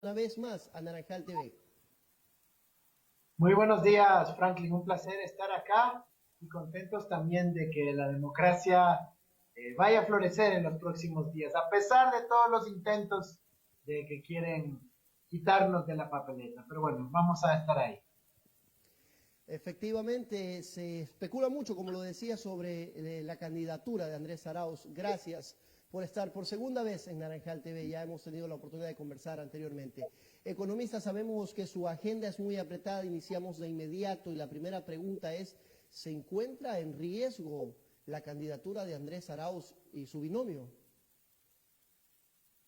una vez más a Naranjal TV. Muy buenos días, Franklin. Un placer estar acá y contentos también de que la democracia vaya a florecer en los próximos días, a pesar de todos los intentos de que quieren quitarnos de la papeleta. Pero bueno, vamos a estar ahí. Efectivamente, se especula mucho, como lo decía, sobre la candidatura de Andrés Arauz. Gracias por estar por segunda vez en Naranjal TV. Ya hemos tenido la oportunidad de conversar anteriormente. Economista, sabemos que su agenda es muy apretada. Iniciamos de inmediato y la primera pregunta es, ¿se encuentra en riesgo la candidatura de Andrés Arauz y su binomio?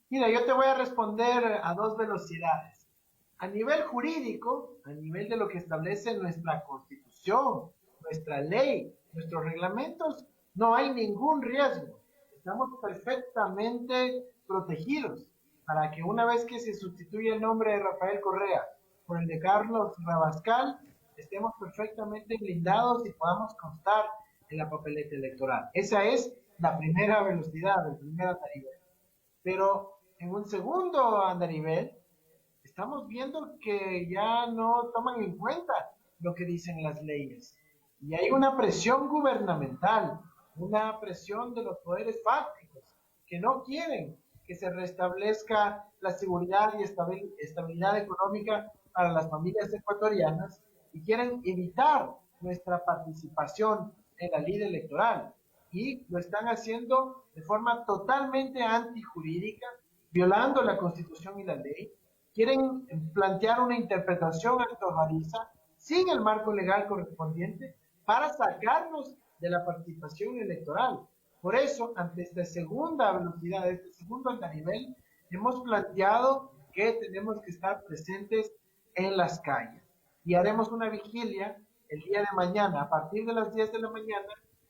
Mira, yo te voy a responder a dos velocidades. A nivel jurídico, a nivel de lo que establece nuestra constitución, nuestra ley, nuestros reglamentos, no hay ningún riesgo. Estamos perfectamente protegidos para que una vez que se sustituya el nombre de Rafael Correa por el de Carlos Rabascal, estemos perfectamente blindados y podamos constar en la papeleta electoral. Esa es la primera velocidad, el primer andarivel. Pero en un segundo andarivel, estamos viendo que ya no toman en cuenta lo que dicen las leyes. Y hay una presión gubernamental, una presión de los poderes fácticos que no quieren que se restablezca la seguridad y estabilidad económica para las familias ecuatorianas y quieren evitar nuestra participación en la ley electoral. Y lo están haciendo de forma totalmente antijurídica, violando la Constitución y la ley. Quieren plantear una interpretación antojadiza sin el marco legal correspondiente para sacarnos de la participación electoral. Por eso, ante esta segunda velocidad, este segundo andarivel, hemos planteado que tenemos que estar presentes en las calles y haremos una vigilia el día de mañana a partir de las 10 de la mañana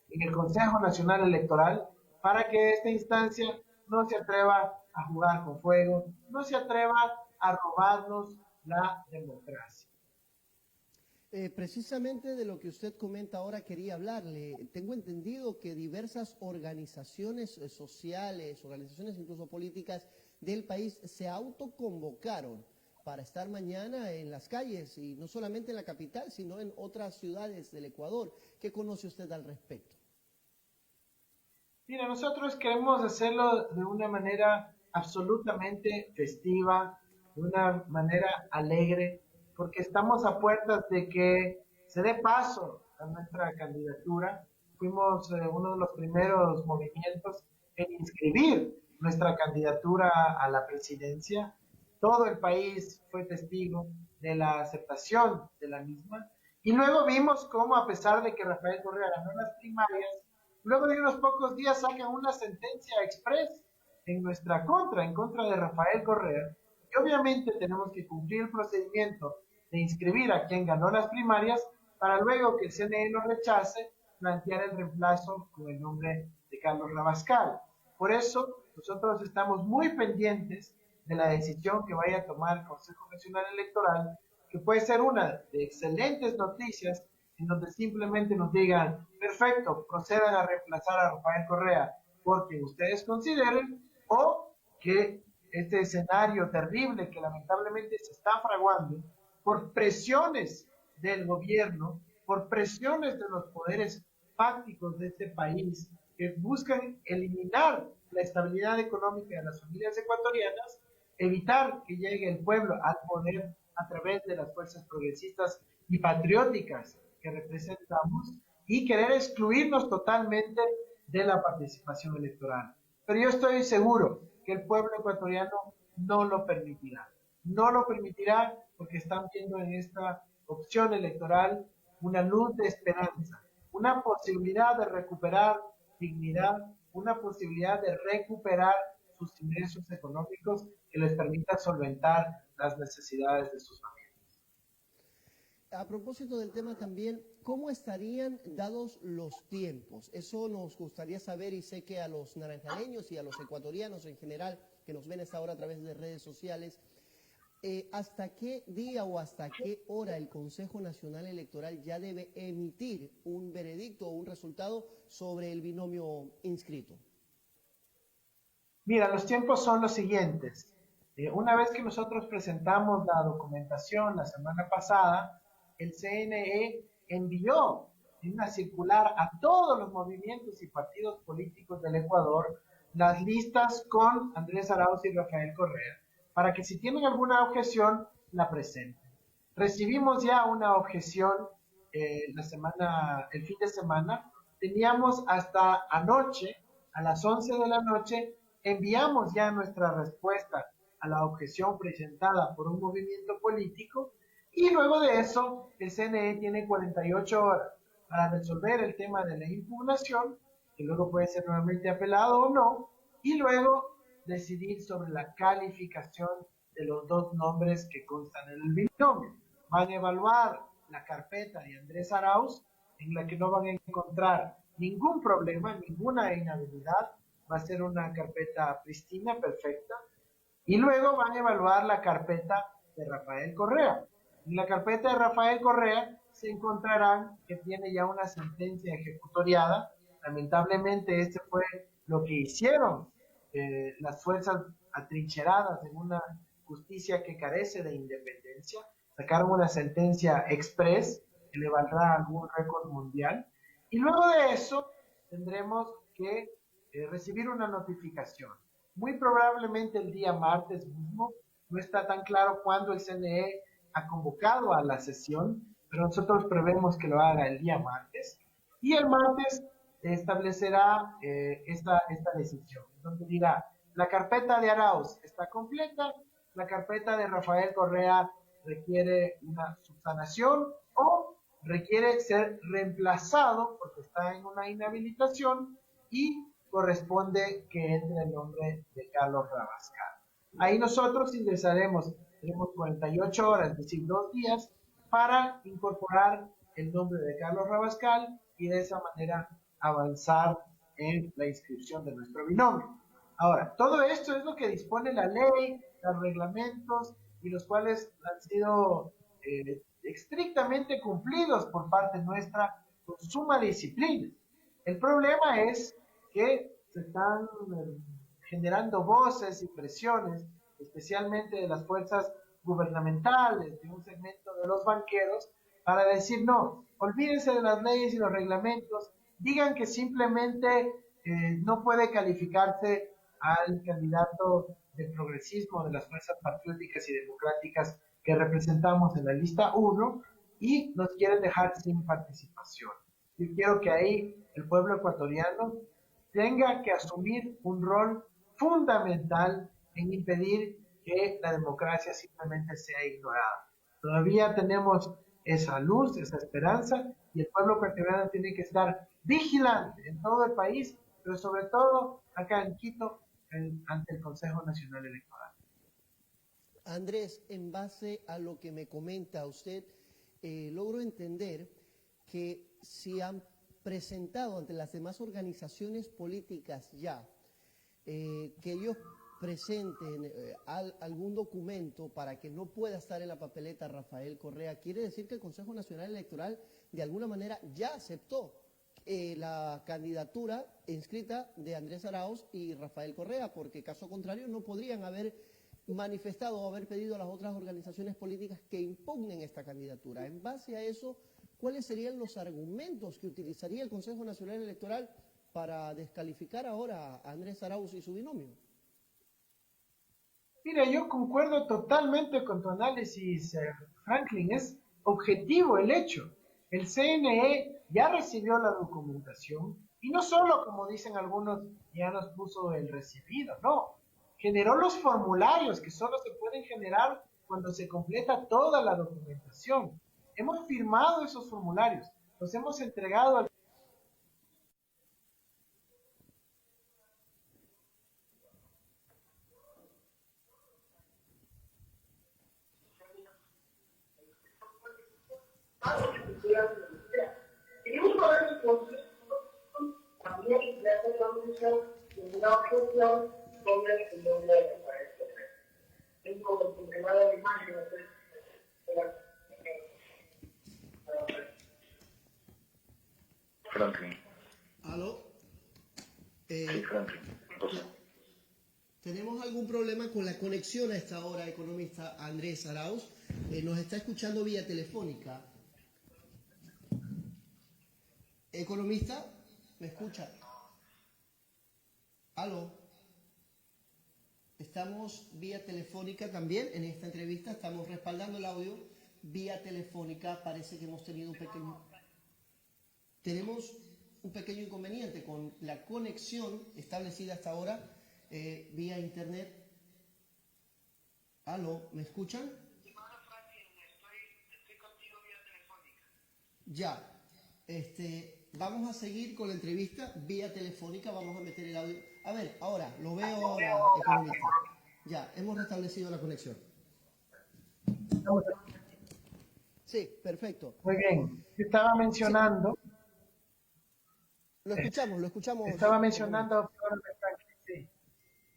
en el Consejo Nacional Electoral para que esta instancia no se atreva a jugar con fuego, no se atreva a robarnos la democracia. Precisamente de lo que usted comenta ahora quería hablarle. Tengo entendido que diversas organizaciones sociales, organizaciones incluso políticas del país se autoconvocaron para estar mañana en las calles y no solamente en la capital, sino en otras ciudades del Ecuador. ¿Qué conoce usted al respecto? Mira, nosotros queremos hacerlo de una manera absolutamente festiva, de una manera alegre, porque estamos a puertas de que se dé paso a nuestra candidatura. Fuimos uno de los primeros movimientos en inscribir nuestra candidatura a la presidencia. Todo el país fue testigo de la aceptación de la misma. Y luego vimos cómo, a pesar de que Rafael Correa ganó las primarias, luego de unos pocos días sacan una sentencia express en nuestra contra, en contra de Rafael Correa, y obviamente tenemos que cumplir el procedimiento de inscribir a quien ganó las primarias para luego que el CNE lo rechace, plantear el reemplazo con el nombre de Carlos Rabascal. Por eso nosotros estamos muy pendientes de la decisión que vaya a tomar el Consejo Nacional Electoral, que puede ser una de excelentes noticias en donde simplemente nos digan, perfecto, procedan a reemplazar a Rafael Correa porque ustedes consideren, o que este escenario terrible que lamentablemente se está fraguando por presiones del gobierno, por presiones de los poderes fácticos de este país que buscan eliminar la estabilidad económica de las familias ecuatorianas, evitar que llegue el pueblo al poder a través de las fuerzas progresistas y patrióticas que representamos y querer excluirnos totalmente de la participación electoral. Pero yo estoy seguro que el pueblo ecuatoriano no lo permitirá. No lo permitirá porque están viendo en esta opción electoral una luz de esperanza, una posibilidad de recuperar dignidad, una posibilidad de recuperar sus ingresos económicos que les permita solventar las necesidades de sus familias. A propósito del tema también, ¿cómo estarían dados los tiempos? Eso nos gustaría saber y sé que a los naranjaleños y a los ecuatorianos en general que nos ven a esta hora a través de redes sociales, ¿hasta qué día o hasta qué hora el Consejo Nacional Electoral ya debe emitir un veredicto o un resultado sobre el binomio inscrito? Mira, los tiempos son los siguientes. Una vez que nosotros presentamos la documentación la semana pasada, el CNE envió una circular a todos los movimientos y partidos políticos del Ecuador las listas con Andrés Arauz y Rafael Correa, para que si tienen alguna objeción, la presenten. Recibimos ya una objeción el fin de semana. Teníamos hasta anoche, a las 11 de la noche, enviamos ya nuestra respuesta a la objeción presentada por un movimiento político, y luego de eso el CNE tiene 48 horas para resolver el tema de la impugnación, que luego puede ser nuevamente apelado o no, y luego decidir sobre la calificación de los dos nombres que constan en el binomio. Van a evaluar la carpeta de Andrés Arauz, en la que no van a encontrar ningún problema, ninguna inhabilidad, va a ser una carpeta pristina, perfecta, y luego van a evaluar la carpeta de Rafael Correa. En la carpeta de Rafael Correa se encontrarán que tiene ya una sentencia ejecutoriada. Lamentablemente este fue lo que hicieron las fuerzas atrincheradas en una justicia que carece de independencia. Sacaron una sentencia express que le valdrá algún récord mundial. Y luego de eso tendremos que recibir una notificación. Muy probablemente el día martes mismo, no está tan claro cuándo el CNE ha convocado a la sesión, pero nosotros prevemos que lo haga el día martes, y el martes establecerá esta decisión, donde dirá, la carpeta de Arauz está completa, la carpeta de Rafael Correa requiere una subsanación o requiere ser reemplazado porque está en una inhabilitación, y corresponde que entre el nombre de Carlos Rabascal. Ahí nosotros ingresaremos, tenemos 48 horas, es decir, 2 días, para incorporar el nombre de Carlos Rabascal y de esa manera avanzar en la inscripción de nuestro binomio. Ahora, todo esto es lo que dispone la ley, los reglamentos, y los cuales han sido estrictamente cumplidos por parte nuestra con suma disciplina. El problema es que se están generando voces y presiones, especialmente de las fuerzas gubernamentales, de un segmento de los banqueros, para decir no, olvídense de las leyes y los reglamentos, digan que simplemente no puede calificarse al candidato del progresismo de las fuerzas patrióticas y democráticas que representamos en la lista 1, y nos quieren dejar sin participación. Yo quiero que ahí el pueblo ecuatoriano tenga que asumir un rol fundamental en impedir que la democracia simplemente sea ignorada. Todavía tenemos esa luz, esa esperanza, y el pueblo ecuatoriano tiene que estar vigilante en todo el país, pero sobre todo acá en Quito, ante el Consejo Nacional Electoral. Andrés, en base a lo que me comenta usted, logro entender que si han presentado ante las demás organizaciones políticas ya que ellos presenten algún documento para que no pueda estar en la papeleta Rafael Correa, quiere decir que el Consejo Nacional Electoral de alguna manera ya aceptó la candidatura inscrita de Andrés Arauz y Rafael Correa, porque caso contrario no podrían haber manifestado o haber pedido a las otras organizaciones políticas que impugnen esta candidatura. En base a eso, ¿cuáles serían los argumentos que utilizaría el Consejo Nacional Electoral para descalificar ahora a Andrés Arauz y su binomio? Mira, yo concuerdo totalmente con tu análisis, Franklin. Es objetivo el hecho. El CNE ya recibió la documentación, y no solo, como dicen algunos, ya nos puso el recibido, no. Generó los formularios que solo se pueden generar cuando se completa toda la documentación. Hemos firmado esos formularios, los hemos entregado al y uno de esos conflictos también le hace la mención de una objeción sobre el nombre de Rafael Correa. Es como el tema de la imagen, Franklin. ¿Aló? Sí, Franklin. Entonces, ¿Tenemos algún problema con la conexión a esta hora, economista Andrés Arauz. Nos está escuchando vía telefónica. Economista, ¿me escucha? ¿Aló? Estamos vía telefónica también en esta entrevista, estamos respaldando el audio vía telefónica. Parece que tenemos un pequeño inconveniente con la conexión establecida hasta ahora vía internet. ¿Aló? ¿Me escuchan? Estoy contigo vía telefónica. Ya. Vamos a seguir con la entrevista vía telefónica, vamos a meter el audio. A ver, ahora, lo veo ahora, economista. Ya, hemos restablecido la conexión. Sí, perfecto. Muy bien. Estaba mencionando. Sí. Lo escuchamos. Estaba mencionando, sí.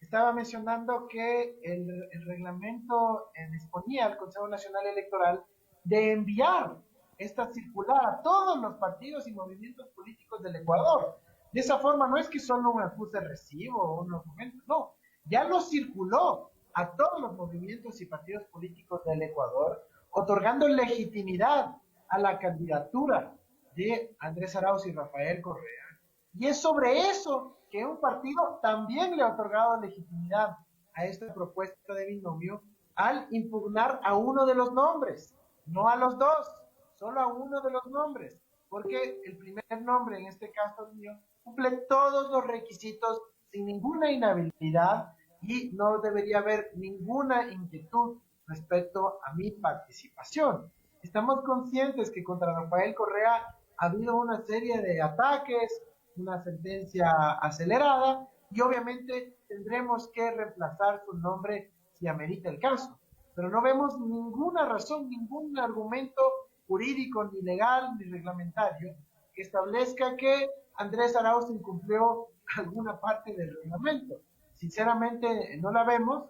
Estaba mencionando que el reglamento disponía al Consejo Nacional Electoral de enviar esta circular a todos los partidos y movimientos políticos del Ecuador. De esa forma no es que solo un acuse recibo o un documento, no, ya lo circuló a todos los movimientos y partidos políticos del Ecuador, otorgando legitimidad a la candidatura de Andrés Arauz y Rafael Correa. Y es sobre eso que un partido también le ha otorgado legitimidad a esta propuesta de binomio al impugnar a uno de los nombres, no a los dos, solo a uno de los nombres, porque el primer nombre, en este caso mío, cumple todos los requisitos sin ninguna inhabilidad y no debería haber ninguna inquietud respecto a mi participación. Estamos conscientes que contra Rafael Correa ha habido una serie de ataques, una sentencia acelerada y obviamente tendremos que reemplazar su nombre si amerita el caso. Pero no vemos ninguna razón, ningún argumento jurídico, ni legal, ni reglamentario que establezca que Andrés Arauz incumplió alguna parte del reglamento. Sinceramente no la vemos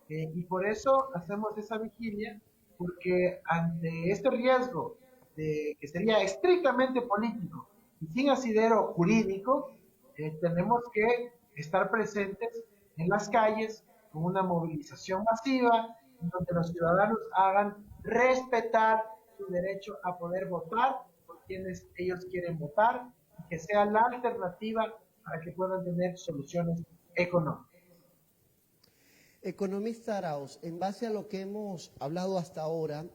y por eso hacemos esa vigilia, porque ante este riesgo de que sería estrictamente político y sin asidero jurídico, tenemos que estar presentes en las calles con una movilización masiva, en donde los ciudadanos hagan respetar su derecho a poder votar por quienes ellos quieren votar y que sea la alternativa para que puedan tener soluciones económicas. Economista Arauz, en base a lo que hemos hablado hasta ahora,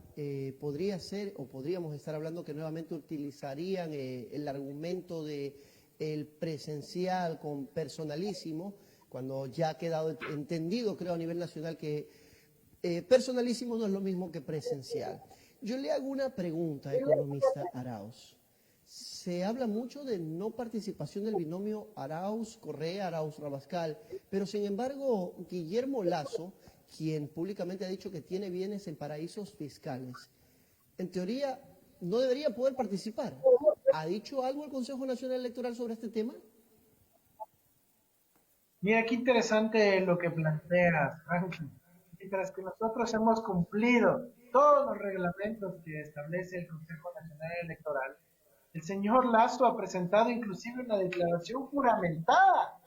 podría ser o podríamos estar hablando que nuevamente utilizarían el argumento de el presencial con personalísimo, cuando ya ha quedado entendido, creo, a nivel nacional que personalísimo no es lo mismo que presencial. Yo le hago una pregunta, economista Arauz. Se habla mucho de no participación del binomio Arauz-Correa, Arauz-Rabascal, pero sin embargo Guillermo Lasso, quien públicamente ha dicho que tiene bienes en paraísos fiscales, en teoría no debería poder participar. ¿Ha dicho algo el Consejo Nacional Electoral sobre este tema? Mira, qué interesante lo que planteas, Franklin. Mientras que nosotros hemos cumplido todos los reglamentos que establece el Consejo Nacional Electoral, el señor Lasso ha presentado inclusive una declaración juramentada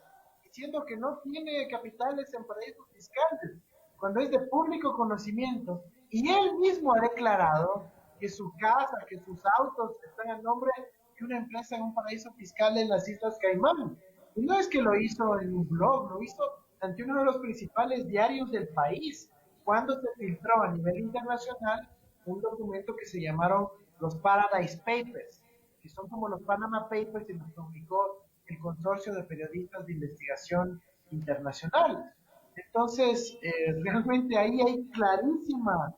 diciendo que no tiene capitales en paraísos fiscales, cuando es de público conocimiento. Y él mismo ha declarado que su casa, que sus autos están a nombre de una empresa en un paraíso fiscal en las Islas Caimán. Y no es que lo hizo en un blog, lo hizo ante uno de los principales diarios del país, cuando se filtró a nivel internacional un documento que se llamaron los Paradise Papers, que son como los Panama Papers y los publicó el Consorcio de Periodistas de Investigación Internacional. Entonces, realmente ahí hay clarísima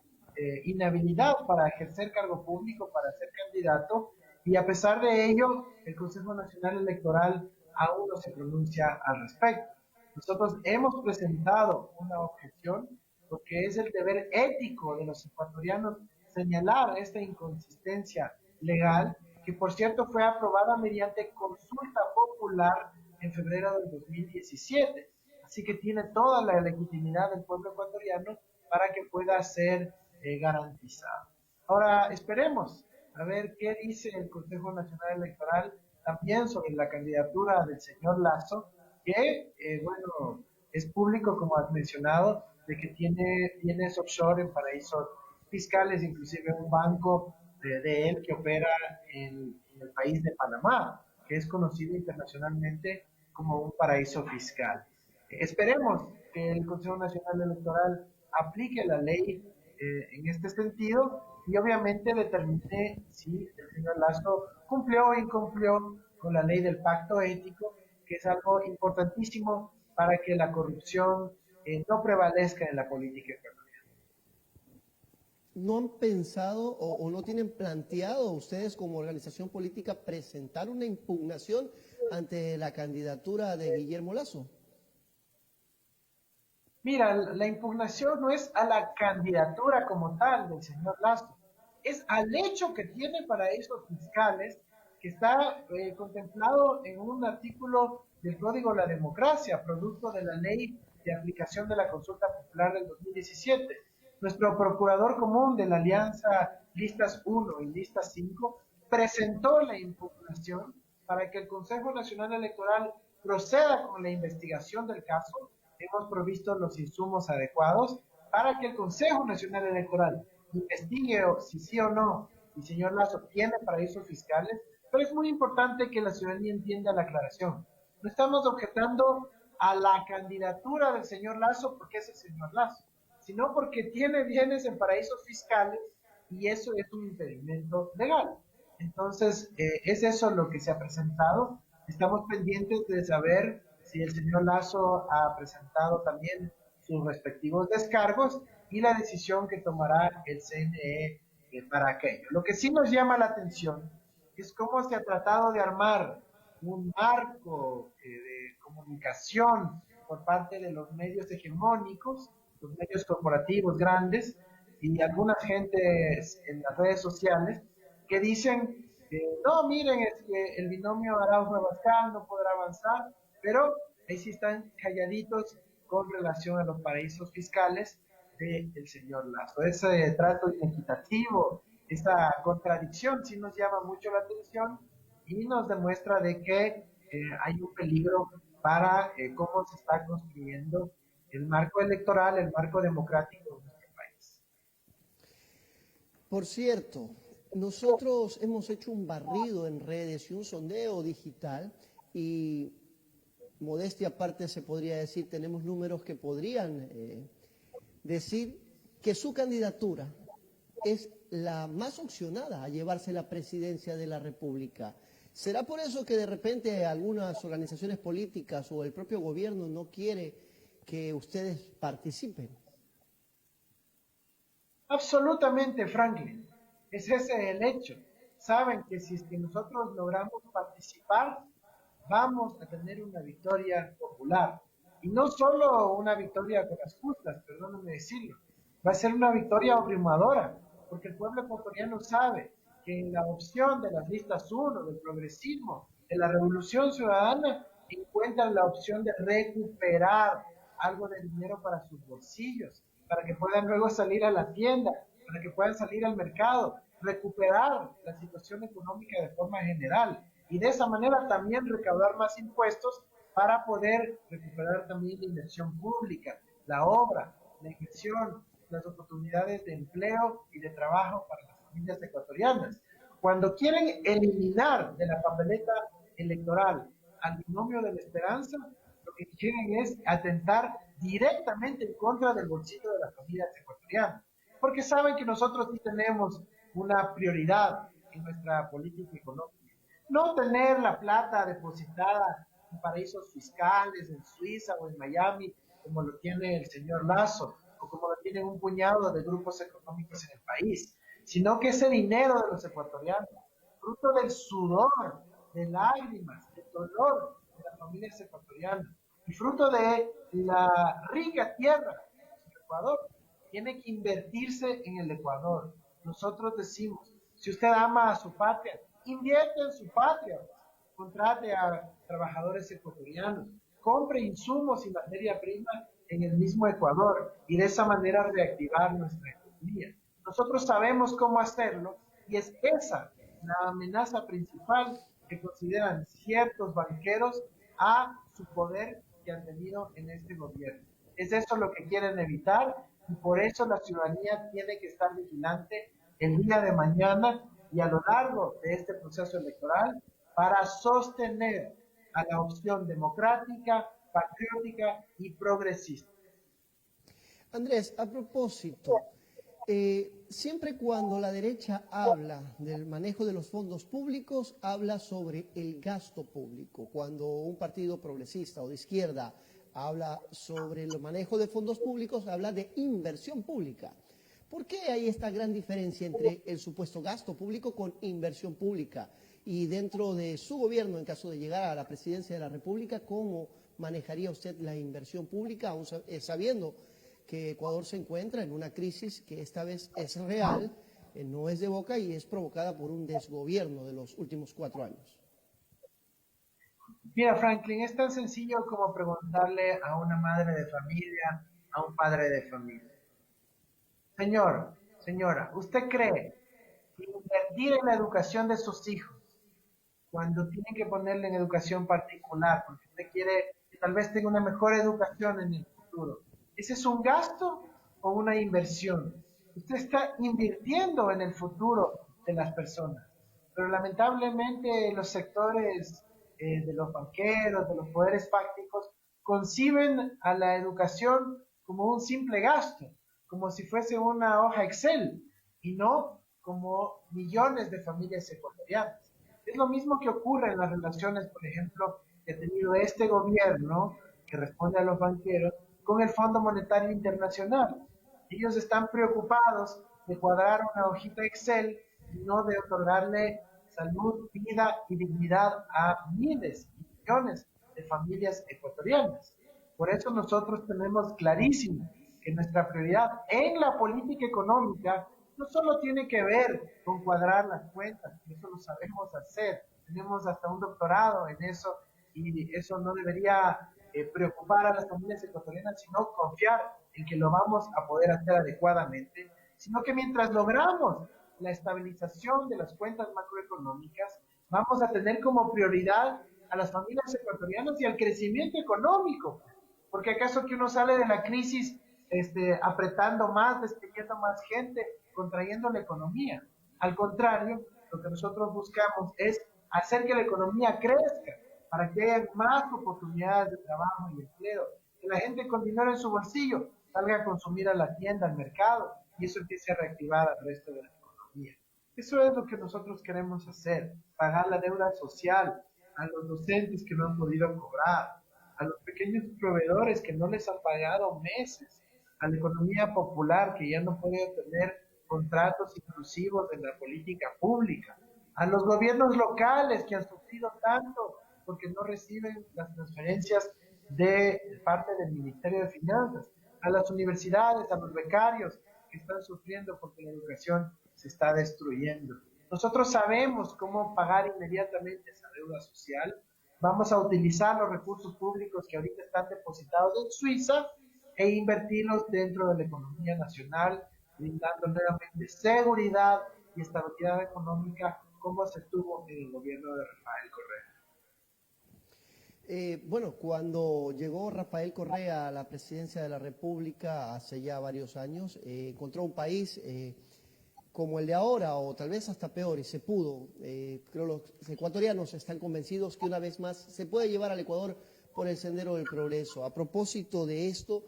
inhabilidad para ejercer cargo público, para ser candidato, y a pesar de ello, el Consejo Nacional Electoral aún no se pronuncia al respecto. Nosotros hemos presentado una objeción porque es el deber ético de los ecuatorianos señalar esta inconsistencia legal, que por cierto fue aprobada mediante consulta popular en febrero del 2017. Así que tiene toda la legitimidad del pueblo ecuatoriano para que pueda ser garantizado. Ahora esperemos a ver qué dice el Consejo Nacional Electoral también sobre la candidatura del señor Lasso, que, bueno, Es público, como has mencionado, de que tiene bienes offshore en paraísos fiscales, inclusive un banco de él que opera en el país de Panamá, que es conocido internacionalmente como un paraíso fiscal. Esperemos que el Consejo Nacional Electoral aplique la ley en este sentido y obviamente determine si el señor Lazo cumplió o incumplió con la ley del pacto ético, que es algo importantísimo para que la corrupción no prevalezca en la política ecuatoriana. ¿No han pensado o no tienen planteado ustedes como organización política presentar una impugnación ante la candidatura de Guillermo Lazo? Mira, la impugnación no es a la candidatura como tal del señor Lazo, es al hecho que tiene paraísos fiscales que está contemplado en un artículo del Código de la Democracia, producto de la ley de aplicación de la consulta popular del 2017. Nuestro procurador común de la alianza Listas 1 y Listas 5 presentó la impugnación para que el Consejo Nacional Electoral proceda con la investigación del caso. Hemos provisto los insumos adecuados para que el Consejo Nacional Electoral investigue si sí o no el señor Lazo tiene paraísos fiscales, pero es muy importante que la ciudadanía entienda la aclaración. No estamos objetando a la candidatura del señor Lazo porque es el señor Lazo, sino porque tiene bienes en paraísos fiscales y eso es un impedimento legal. Entonces, es eso lo que se ha presentado. Estamos pendientes de saber si el señor Lazo ha presentado también sus respectivos descargos y la decisión que tomará el CNE para aquello. Lo que sí nos llama la atención es cómo se ha tratado de armar un marco de comunicación por parte de los medios hegemónicos, los medios corporativos grandes y algunas gentes en las redes sociales que dicen, no, miren, es que el binomio Arauz-Rabascal no podrá avanzar, pero ahí sí están calladitos con relación a los paraísos fiscales del señor Lazo. Ese trato inequitativo, esa contradicción sí nos llama mucho la atención y nos demuestra de que hay un peligro para cómo se está construyendo el marco electoral, el marco democrático de nuestro país. Por cierto, nosotros hemos hecho un barrido en redes y un sondeo digital y modestia aparte se podría decir, tenemos números que podrían decir que su candidatura es la más opcionada a llevarse la presidencia de la República. ¿Será por eso que de repente algunas organizaciones políticas o el propio gobierno no quiere que ustedes participen? Absolutamente, Franklin. Es ese el hecho. Saben que si es que nosotros logramos participar, vamos a tener una victoria popular. Y no solo una victoria con las justas, perdónenme decirlo, va a ser una victoria abrumadora, porque el pueblo ecuatoriano sabe que en la opción de las listas 1, del progresismo, de la revolución ciudadana, encuentran la opción de recuperar algo de dinero para sus bolsillos, para que puedan luego salir a la tienda, para que puedan salir al mercado, recuperar la situación económica de forma general y de esa manera también recaudar más impuestos para poder recuperar también la inversión pública, la obra, la inversión, las oportunidades de empleo y de trabajo para las familias ecuatorianas. Cuando quieren eliminar de la papeleta electoral al binomio de la esperanza, lo que quieren es atentar directamente en contra del bolsillo de las familias ecuatorianas, porque saben que nosotros sí tenemos una prioridad en nuestra política económica. No tener la plata depositada en paraísos fiscales, en Suiza o en Miami, como lo tiene el señor Lazo, o como lo tienen un puñado de grupos económicos en el país, sino que ese dinero de los ecuatorianos, fruto del sudor, de lágrimas, del dolor de las familias ecuatorianas, y fruto de la rica tierra de nuestro Ecuador, tiene que invertirse en el Ecuador. Nosotros decimos, si usted ama a su patria, invierte en su patria, contrate a trabajadores ecuatorianos, compre insumos y materia prima en el mismo Ecuador y de esa manera reactivar nuestra economía. Nosotros sabemos cómo hacerlo y es esa la amenaza principal que consideran ciertos banqueros a su poder que han tenido en este gobierno. Es eso lo que quieren evitar y por eso la ciudadanía tiene que estar vigilante el día de mañana y a lo largo de este proceso electoral para sostener a la opción democrática, patriótica y progresista. Andrés, a propósito, siempre cuando la derecha habla del manejo de los fondos públicos, habla sobre el gasto público. Cuando un partido progresista o de izquierda habla sobre el manejo de fondos públicos, habla de inversión pública. ¿Por qué hay esta gran diferencia entre el supuesto gasto público con inversión pública? Y dentro de su gobierno, en caso de llegar a la presidencia de la República, ¿cómo manejaría usted la inversión pública, aún sabiendo que Ecuador se encuentra en una crisis que esta vez es real, no es de boca y es provocada por un desgobierno de los últimos 4 años? Mira, Franklin, es tan sencillo como preguntarle a una madre de familia, a un padre de familia. Señor, señora, ¿usted cree que invertir en la educación de sus hijos, cuando tienen que ponerle en educación particular, porque usted quiere que tal vez tenga una mejor educación en el futuro, ese es un gasto o una inversión? Usted está invirtiendo en el futuro de las personas, pero lamentablemente los sectores de los banqueros, de los poderes fácticos, conciben a la educación como un simple gasto, como si fuese una hoja Excel y no como millones de familias ecuatorianas. Es lo mismo que ocurre en las relaciones, por ejemplo, que ha tenido este gobierno que responde a los banqueros con el Fondo Monetario Internacional. Ellos están preocupados de cuadrar una hojita Excel y no de otorgarle salud, vida y dignidad a miles y millones de familias ecuatorianas. Por eso nosotros tenemos clarísimo que nuestra prioridad en la política económica no solo tiene que ver con cuadrar las cuentas, que eso lo sabemos hacer, tenemos hasta un doctorado en eso y eso no debería preocupar a las familias ecuatorianas, sino confiar en que lo vamos a poder hacer adecuadamente, sino que mientras logramos la estabilización de las cuentas macroeconómicas, vamos a tener como prioridad a las familias ecuatorianas y al crecimiento económico. Porque acaso que uno sale de la crisis apretando más, despidiendo más gente, contrayendo la economía. Al contrario, lo que nosotros buscamos es hacer que la economía crezca, para que haya más oportunidades de trabajo y empleo, que la gente con dinero en su bolsillo salga a consumir a la tienda, al mercado, y eso empiece a reactivar al resto de la economía. Eso es lo que nosotros queremos hacer, pagar la deuda social a los docentes que no han podido cobrar, a los pequeños proveedores que no les han pagado meses, a la economía popular que ya no puede tener contratos inclusivos en la política pública, a los gobiernos locales que han sufrido tanto porque no reciben las transferencias de parte del Ministerio de Finanzas, a las universidades, a los becarios que están sufriendo porque la educación se está destruyendo. Nosotros sabemos cómo pagar inmediatamente esa deuda social. Vamos a utilizar los recursos públicos que ahorita están depositados en Suiza e invertirlos dentro de la economía nacional, brindando nuevamente seguridad y estabilidad económica como se tuvo en el gobierno de Rafael Correa. Bueno, cuando llegó Rafael Correa a la presidencia de la República hace ya varios años, encontró un país como el de ahora, o tal vez hasta peor, y se pudo. Creo los ecuatorianos están convencidos que una vez más se puede llevar al Ecuador por el sendero del progreso. A propósito de esto,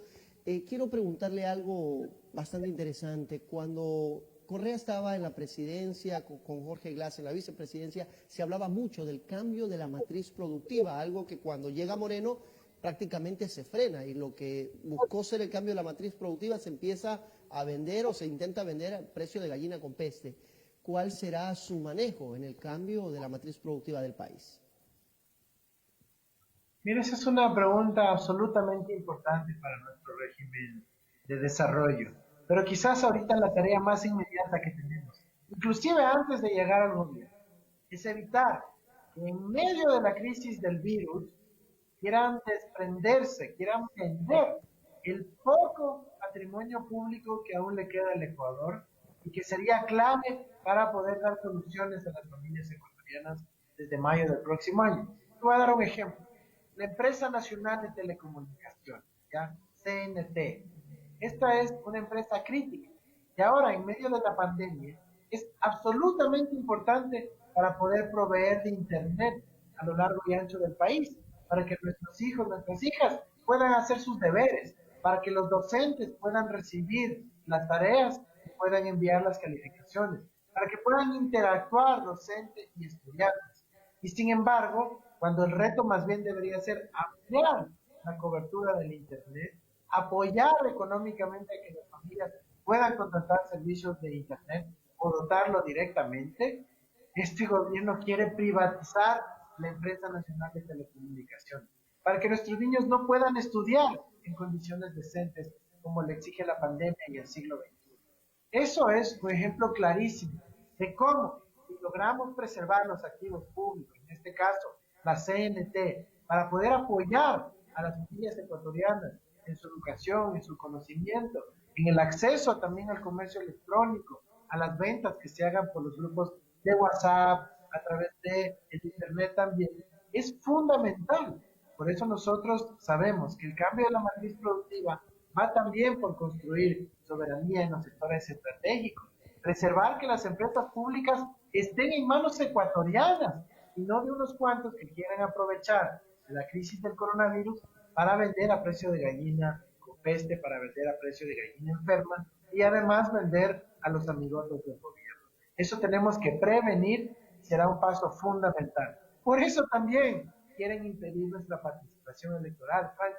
quiero preguntarle algo bastante interesante. Cuando Correa estaba en la presidencia, con Jorge Glass en la vicepresidencia, se hablaba mucho del cambio de la matriz productiva, algo que cuando llega Moreno prácticamente se frena, y lo que buscó ser el cambio de la matriz productiva se empieza a vender o se intenta vender a precio de gallina con peste. ¿Cuál será su manejo en el cambio de la matriz productiva del país? Mira, esa es una pregunta absolutamente importante para nuestro régimen de desarrollo, pero quizás ahorita la tarea más inmediata que tenemos, inclusive antes de llegar al gobierno, es evitar que en medio de la crisis del virus quieran desprenderse, quieran vender el poco patrimonio público que aún le queda al Ecuador y que sería clave para poder dar soluciones a las familias ecuatorianas desde mayo del próximo año. Te voy a dar un ejemplo. la Empresa Nacional de Telecomunicaciones, ¿ya? CNT. Esta es una empresa crítica y ahora, en medio de la pandemia, es absolutamente importante para poder proveer de Internet a lo largo y ancho del país, para que nuestros hijos, nuestras hijas puedan hacer sus deberes, para que los docentes puedan recibir las tareas y puedan enviar las calificaciones, para que puedan interactuar docentes y estudiantes. Y sin embargo, cuando el reto más bien debería ser ampliar la cobertura del Internet, apoyar económicamente a que las familias puedan contratar servicios de Internet o dotarlo directamente, este gobierno quiere privatizar la Empresa Nacional de Telecomunicaciones para que nuestros niños no puedan estudiar en condiciones decentes como le exige la pandemia y el siglo XXI. Eso es un ejemplo clarísimo de cómo, si logramos preservar los activos públicos, en este caso la CNT, para poder apoyar a las familias ecuatorianas en su educación, en su conocimiento, en el acceso también al comercio electrónico, a las ventas que se hagan por los grupos de WhatsApp, a través de el Internet también, es fundamental. Por eso nosotros sabemos que el cambio de la matriz productiva va también por construir soberanía en los sectores estratégicos, preservar que las empresas públicas estén en manos ecuatorianas y no de unos cuantos que quieran aprovechar la crisis del coronavirus para vender a precio de gallina con peste, para vender a precio de gallina enferma y además vender a los amigotes del gobierno. Eso tenemos que prevenir, será un paso fundamental. Por eso también quieren impedir nuestra participación electoral, Frank,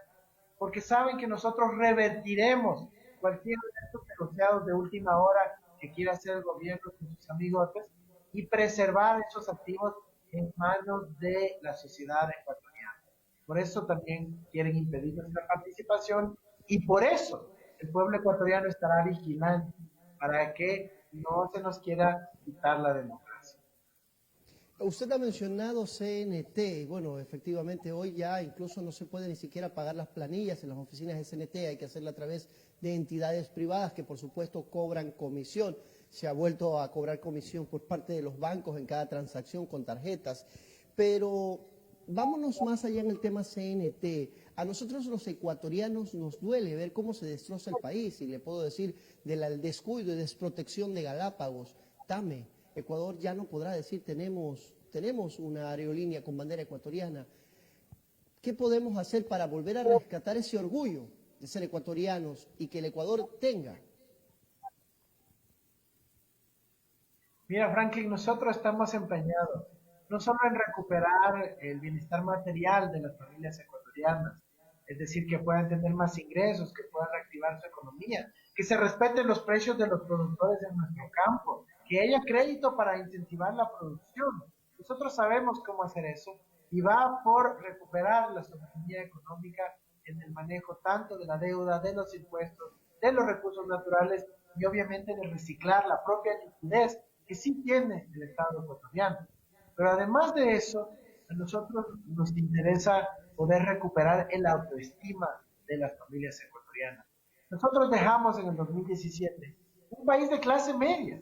porque saben que nosotros revertiremos cualquier de estos negociados de última hora que quiera hacer el gobierno con sus amigotes y preservar esos activos en manos de la sociedad ecuatoriana. Por eso también quieren impedir nuestra participación y por eso el pueblo ecuatoriano estará vigilante para que no se nos quiera quitar la democracia. Usted ha mencionado CNT. Bueno, efectivamente hoy ya incluso no se puede ni siquiera pagar las planillas en las oficinas de CNT, hay que hacerlo a través de entidades privadas que por supuesto cobran comisión. Se ha vuelto a cobrar comisión por parte de los bancos en cada transacción con tarjetas. Pero vámonos más allá en el tema CNT. A nosotros los ecuatorianos nos duele ver cómo se destroza el país y le puedo decir del descuido y desprotección de Galápagos, TAME. Ecuador ya no podrá decir tenemos una aerolínea con bandera ecuatoriana. ¿Qué podemos hacer para volver a rescatar ese orgullo de ser ecuatorianos y que el Ecuador tenga? Mira, Franklin, nosotros estamos empeñados no solo en recuperar el bienestar material de las familias ecuatorianas, es decir, que puedan tener más ingresos, que puedan reactivar su economía, que se respeten los precios de los productores en nuestro campo, que haya crédito para incentivar la producción. Nosotros sabemos cómo hacer eso y va por recuperar la soberanía económica en el manejo tanto de la deuda, de los impuestos, de los recursos naturales y obviamente de reciclar la propia liquidez que sí tiene el Estado ecuatoriano. Pero además de eso, a nosotros nos interesa poder recuperar el autoestima de las familias ecuatorianas. Nosotros dejamos en el 2017 un país de clase media.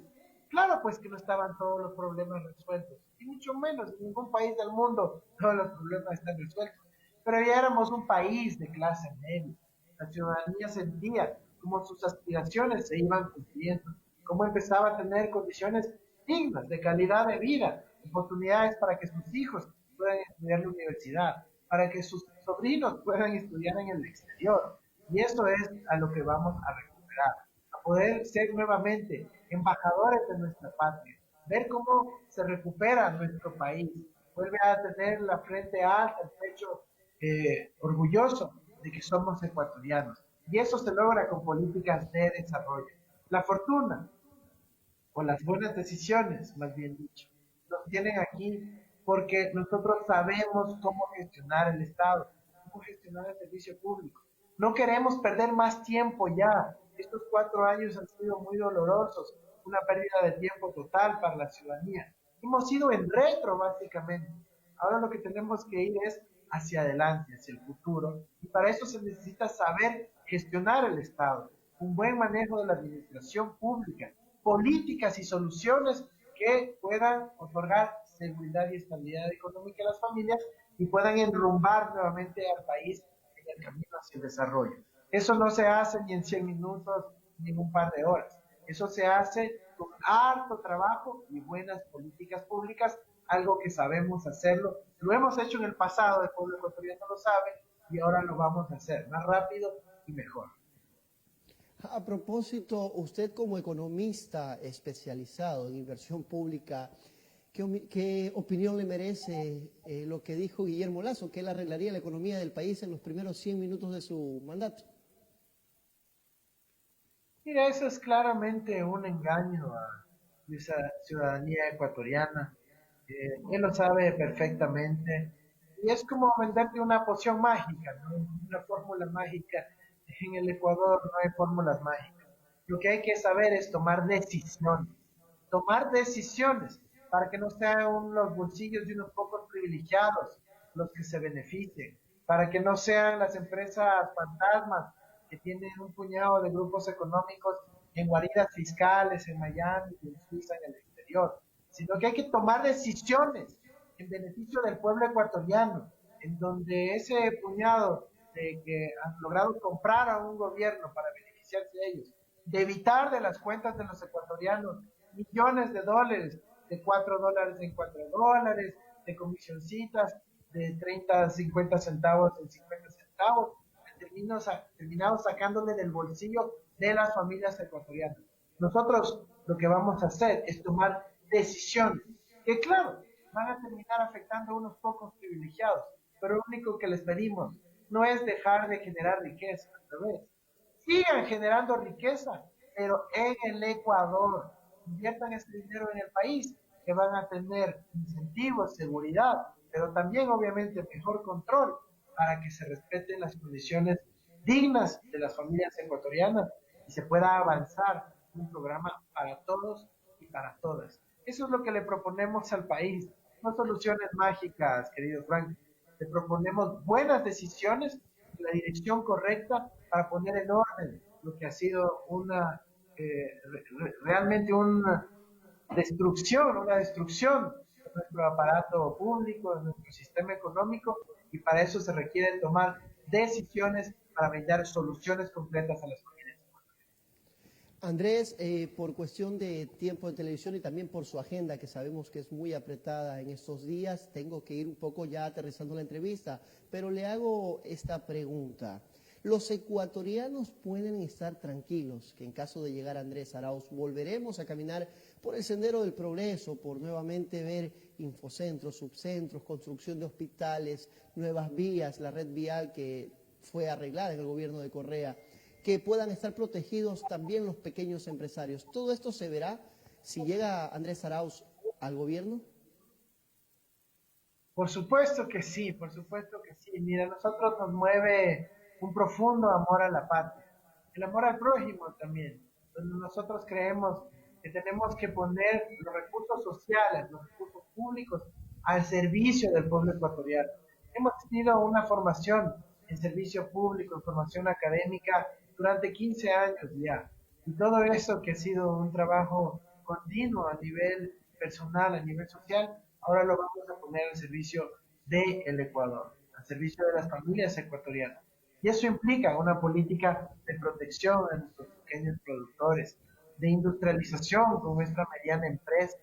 Claro, pues que no estaban todos los problemas resueltos, y mucho menos en ningún país del mundo todos los problemas están resueltos. Pero ya éramos un país de clase media. La ciudadanía sentía cómo sus aspiraciones se iban cumpliendo, cómo empezaba a tener condiciones dignas, de calidad de vida, oportunidades para que sus hijos puedan estudiar en la universidad, para que sus sobrinos puedan estudiar en el exterior. Y eso es a lo que vamos a recuperar, a poder ser nuevamente embajadores de nuestra patria, ver cómo se recupera nuestro país, vuelve a tener la frente alta, el pecho orgulloso de que somos ecuatorianos. Y eso se logra con políticas de desarrollo. La fortuna, o las buenas decisiones, más bien dicho, nos tienen aquí porque nosotros sabemos cómo gestionar el Estado, cómo gestionar el servicio público. No queremos perder más tiempo ya. Estos 4 años han sido muy dolorosos, una pérdida de tiempo total para la ciudadanía. Hemos ido en retro, básicamente. Ahora lo que tenemos que ir es hacia adelante, hacia el futuro, y para eso se necesita saber gestionar el Estado, un buen manejo de la administración pública, políticas y soluciones que puedan otorgar seguridad y estabilidad económica a las familias y puedan enrumbar nuevamente al país en el camino hacia el desarrollo. Eso no se hace ni en 100 minutos ni en un par de horas. Eso se hace con harto trabajo y buenas políticas públicas, algo que sabemos hacerlo. Lo hemos hecho en el pasado, el pueblo ecuatoriano lo sabe, y ahora lo vamos a hacer más rápido y mejor. A propósito, usted como economista especializado en inversión pública, ¿qué opinión le merece lo que dijo Guillermo Lasso, que él arreglaría la economía del país en los primeros 100 minutos de su mandato? Mira, eso es claramente un engaño a esa ciudadanía ecuatoriana. Él lo sabe perfectamente. Y es como venderte una poción mágica, ¿no? Una fórmula mágica. En el Ecuador no hay fórmulas mágicas. Lo que hay que saber es tomar decisiones. Tomar decisiones para que no sean los bolsillos de unos pocos privilegiados los que se beneficien, para que no sean las empresas fantasmas que tienen un puñado de grupos económicos en guaridas fiscales en Miami, en Suiza, en el exterior, sino que hay que tomar decisiones en beneficio del pueblo ecuatoriano, en donde ese puñado de que han logrado comprar a un gobierno para beneficiarse de ellos, de evitar de las cuentas de los ecuatorianos millones de dólares, de $4 en $4, de comisioncitas de 30 a 50 centavos en 50 centavos, terminado sacándole del bolsillo de las familias ecuatorianas. Nosotros lo que vamos a hacer es tomar decisiones que, claro, van a terminar afectando a unos pocos privilegiados, pero lo único que les pedimos no es dejar de generar riqueza, al revés. Sigan generando riqueza, pero en el Ecuador. Inviertan ese dinero en el país, que van a tener incentivos, seguridad, pero también obviamente mejor control para que se respeten las condiciones dignas de las familias ecuatorianas y se pueda avanzar un programa para todos y para todas. Eso es lo que le proponemos al país, no soluciones mágicas, querido Frank. Le proponemos buenas decisiones en la dirección correcta para poner en orden lo que ha sido realmente una destrucción de nuestro aparato público, de nuestro sistema económico, y para eso se requiere tomar decisiones para brindar soluciones concretas a las familias. Andrés, por cuestión de tiempo de televisión y también por su agenda, que sabemos que es muy apretada en estos días, tengo que ir un poco ya aterrizando la entrevista, pero le hago esta pregunta. ¿Los ecuatorianos pueden estar tranquilos que en caso de llegar Andrés Arauz volveremos a caminar por el sendero del progreso, por nuevamente ver infocentros, subcentros, construcción de hospitales, nuevas vías, la red vial que fue arreglada en el gobierno de Correa, que puedan estar protegidos también los pequeños empresarios? ¿Todo esto se verá si llega Andrés Arauz al gobierno? Por supuesto que sí, por supuesto que sí. Mira, a nosotros nos mueve un profundo amor a la patria, el amor al prójimo también, donde nosotros creemos que tenemos que poner los recursos sociales, los recursos públicos al servicio del pueblo ecuatoriano. Hemos tenido una formación en servicio público, en formación académica durante 15 años ya. Y todo eso que ha sido un trabajo continuo a nivel personal, a nivel social, ahora lo vamos a poner al servicio del Ecuador, al servicio de las familias ecuatorianas. Y eso implica una política de protección de nuestros pequeños productores, de industrialización con nuestra mediana empresa,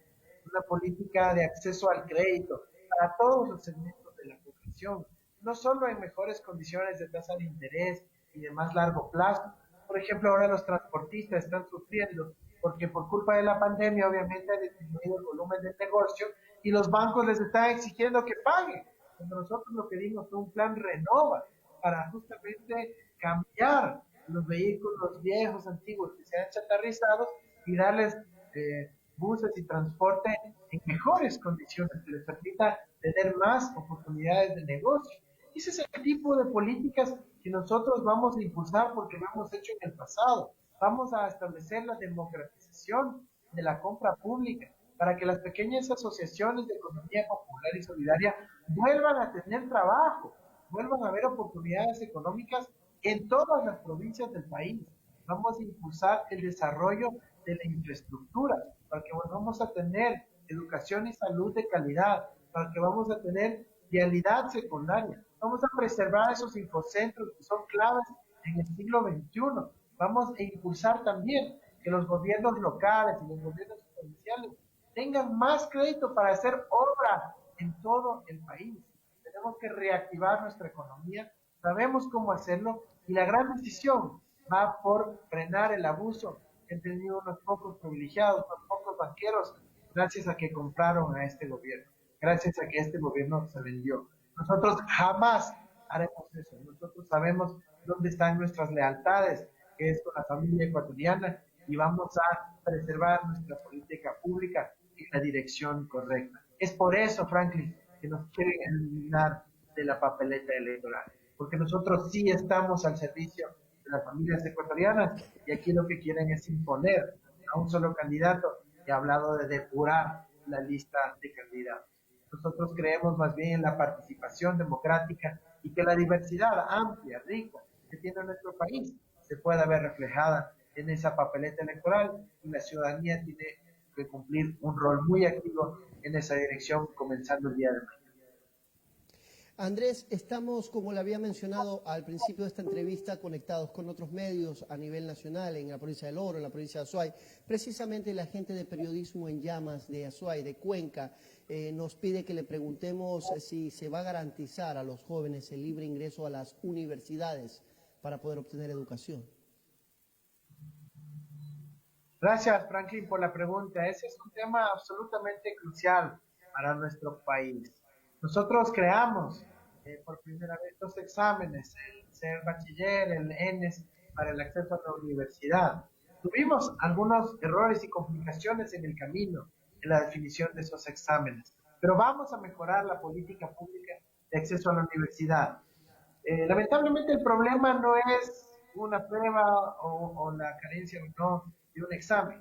una política de acceso al crédito para todos los segmentos de la población, no solo en mejores condiciones de tasa de interés y de más largo plazo. Por ejemplo, ahora los transportistas están sufriendo porque por culpa de la pandemia obviamente ha disminuido el volumen del negocio y los bancos les están exigiendo que paguen. Cuando nosotros lo que dimos fue un plan Renova para justamente cambiar los vehículos viejos, antiguos que se han chatarrizado y darles buses y transporte en mejores condiciones que les permita tener más oportunidades de negocio. Y ese es el tipo de políticas que nosotros vamos a impulsar porque lo hemos hecho en el pasado. Vamos a establecer la democratización de la compra pública para que las pequeñas asociaciones de economía popular y solidaria vuelvan a tener trabajo, vuelvan a haber oportunidades económicas en todas las provincias del país. Vamos a impulsar el desarrollo de la infraestructura para que volvamos a tener educación y salud de calidad, para que vamos a tener vialidad secundaria. Vamos a preservar esos infocentros que son claves en el siglo XXI. Vamos a impulsar también que los gobiernos locales y los gobiernos provinciales tengan más crédito para hacer obra en todo el país. Tenemos que reactivar nuestra economía, sabemos cómo hacerlo y la gran decisión va por frenar el abuso que han tenido unos pocos privilegiados, unos pocos banqueros, gracias a que compraron a este gobierno, gracias a que este gobierno se vendió. Nosotros jamás haremos eso, nosotros sabemos dónde están nuestras lealtades, que es con la familia ecuatoriana, y vamos a preservar nuestra política pública en la dirección correcta. Es por eso, Franklin, que nos quieren eliminar de la papeleta electoral, porque nosotros sí estamos al servicio de las familias ecuatorianas y aquí lo que quieren es imponer a un solo candidato y ha hablado de depurar la lista de candidatos. Nosotros creemos más bien en la participación democrática y que la diversidad amplia, rica, que tiene nuestro país se pueda ver reflejada en esa papeleta electoral y la ciudadanía tiene que cumplir un rol muy activo en esa dirección comenzando el día de mañana. Andrés, estamos, como le había mencionado al principio de esta entrevista, conectados con otros medios a nivel nacional, en la provincia del Oro, en la provincia de Azuay. Precisamente la gente de Periodismo en Llamas de Azuay, de Cuenca, nos pide que le preguntemos si se va a garantizar a los jóvenes el libre ingreso a las universidades para poder obtener educación. Gracias, Franklin, por la pregunta. Ese es un tema absolutamente crucial para nuestro país. Nosotros creamos por primera vez dos exámenes, el ser bachiller, el ENES, para el acceso a la universidad. Tuvimos algunos errores y complicaciones en el camino en la definición de esos exámenes, pero vamos a mejorar la política pública de acceso a la universidad. Lamentablemente el problema no es una prueba o la carencia o no de un examen.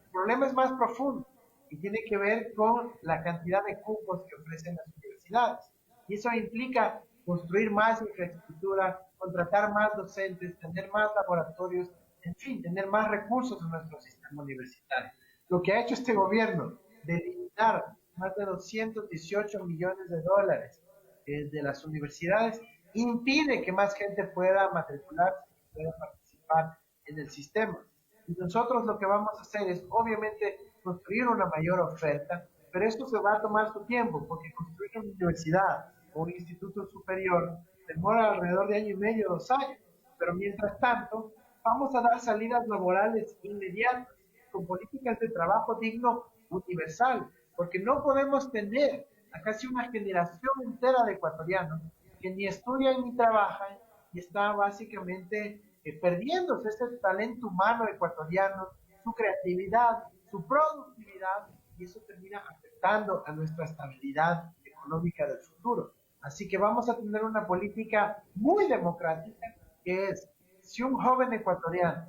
El problema es más profundo y tiene que ver con la cantidad de cupos que ofrecen las universidades. Y eso implica construir más infraestructura, contratar más docentes, tener más laboratorios, en fin, tener más recursos en nuestro sistema universitario. Lo que ha hecho este gobierno de eliminar más de 218 millones de dólares de las universidades impide que más gente pueda matricularse y pueda participar en el sistema. Y nosotros lo que vamos a hacer es, obviamente, construir una mayor oferta, pero esto se va a tomar su tiempo, porque construir una universidad o un instituto superior demora alrededor de año y medio, 2 años. Pero mientras tanto, vamos a dar salidas laborales inmediatas, con políticas de trabajo digno universal, porque no podemos tener a casi una generación entera de ecuatorianos que ni estudian ni trabajan y está básicamente perdiéndose ese talento humano ecuatoriano, su creatividad, su productividad, y eso termina afectando a nuestra estabilidad económica del futuro. Así que vamos a tener una política muy democrática, que es, si un joven ecuatoriano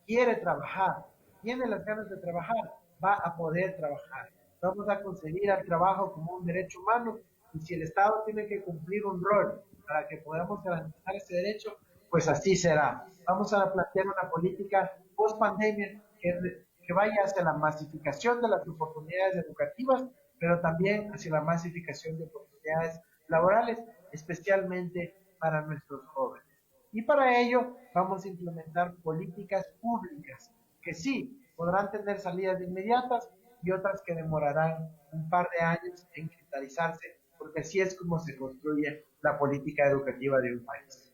quiere trabajar, tiene las ganas de trabajar, va a poder trabajar. Vamos a conseguir el trabajo como un derecho humano, y si el Estado tiene que cumplir un rol para que podamos garantizar ese derecho, pues así será. Vamos a plantear una política post pandemia que vaya hacia la masificación de las oportunidades educativas, pero también hacia la masificación de oportunidades laborales, especialmente para nuestros jóvenes. Y para ello vamos a implementar políticas públicas que sí podrán tener salidas inmediatas y otras que demorarán un par de años en cristalizarse, porque así es como se construye la política educativa de un país.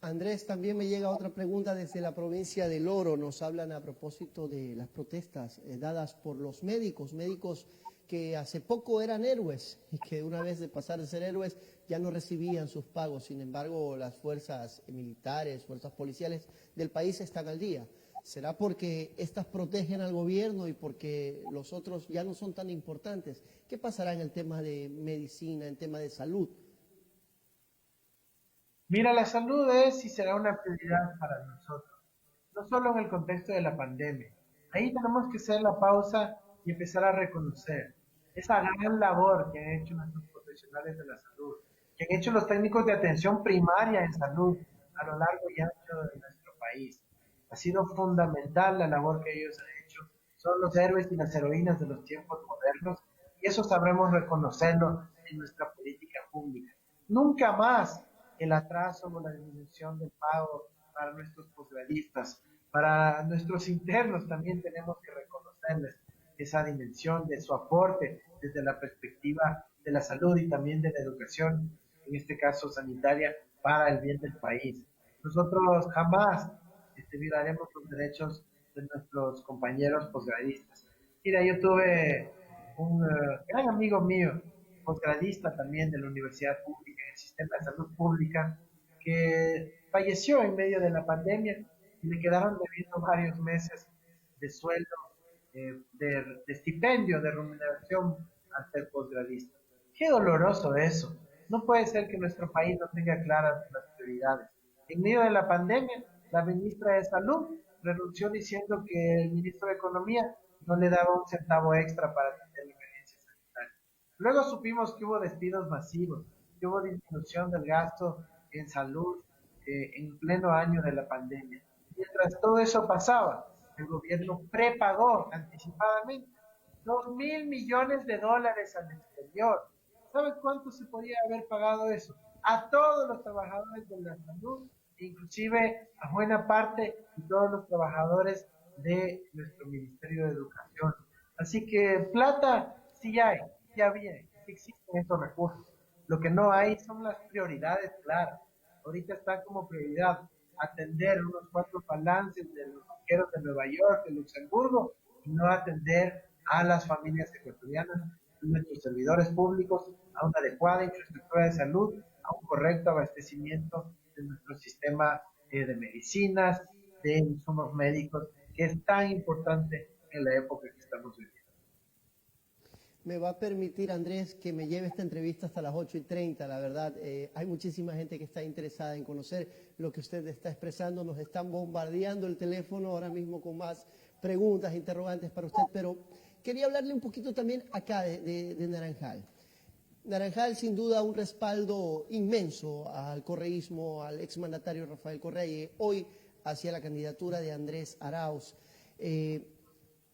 Andrés, también me llega otra pregunta desde la provincia del Oro. Nos hablan a propósito de las protestas dadas por los médicos que hace poco eran héroes y que una vez de pasar de ser héroes ya no recibían sus pagos. Sin embargo, las fuerzas militares, fuerzas policiales del país están al día. ¿Será porque estas protegen al gobierno y porque los otros ya no son tan importantes? ¿Qué pasará en el tema de medicina, en tema de salud? Mira, la salud es y será una prioridad para nosotros, no solo en el contexto de la pandemia. Ahí tenemos que hacer la pausa y empezar a reconocer esa gran labor que han hecho nuestros profesionales de la salud, que han hecho los técnicos de atención primaria en salud a lo largo y ancho de nuestro país. Ha sido fundamental la labor que ellos han hecho. Son los héroes y las heroínas de los tiempos modernos y eso sabremos reconocerlo en nuestra política pública. Nunca más el atraso o la disminución del pago para nuestros posgradistas, para nuestros internos también tenemos que reconocerles esa dimensión de su aporte desde la perspectiva de la salud y también de la educación, en este caso sanitaria, para el bien del país. Nosotros jamás violaremos los derechos de nuestros compañeros posgradistas. Mira, yo tuve un gran amigo mío, posgradista también de la universidad pública, en el sistema de salud pública, que falleció en medio de la pandemia y le quedaron debiendo varios meses de sueldo, de estipendio, de remuneración al ser posgradista. Qué doloroso eso. No puede ser que nuestro país no tenga claras las prioridades. En medio de la pandemia, la ministra de Salud renunció diciendo que el ministro de Economía no le daba un centavo extra para atender la emergencia sanitaria. Luego supimos que hubo despidos masivos, que hubo disminución del gasto en salud en pleno año de la pandemia. Mientras todo eso pasaba, el gobierno prepagó anticipadamente 2.000 millones de dólares al exterior. ¿Sabes cuánto se podía haber pagado eso? A todos los trabajadores de la salud, inclusive a buena parte de todos los trabajadores de nuestro Ministerio de Educación. Así que plata sí hay, ya viene, sí existen estos recursos. Lo que no hay son las prioridades claras. Ahorita está como prioridad atender unos cuatro balances de los banqueros de Nueva York, de Luxemburgo, y no atender a las familias ecuatorianas, a nuestros servidores públicos, a una adecuada infraestructura de salud, a un correcto abastecimiento de nuestro sistema de medicinas, de insumos médicos, que es tan importante en la época que estamos viviendo. Me va a permitir, Andrés, que me lleve esta entrevista hasta las 8:30. La verdad, hay muchísima gente que está interesada en conocer lo que usted está expresando. Nos están bombardeando el teléfono ahora mismo con más preguntas, interrogantes para usted, pero quería hablarle un poquito también acá de Naranjal. Naranjal, sin duda, un respaldo inmenso al correísmo, al exmandatario Rafael Correa, y hoy hacia la candidatura de Andrés Arauz.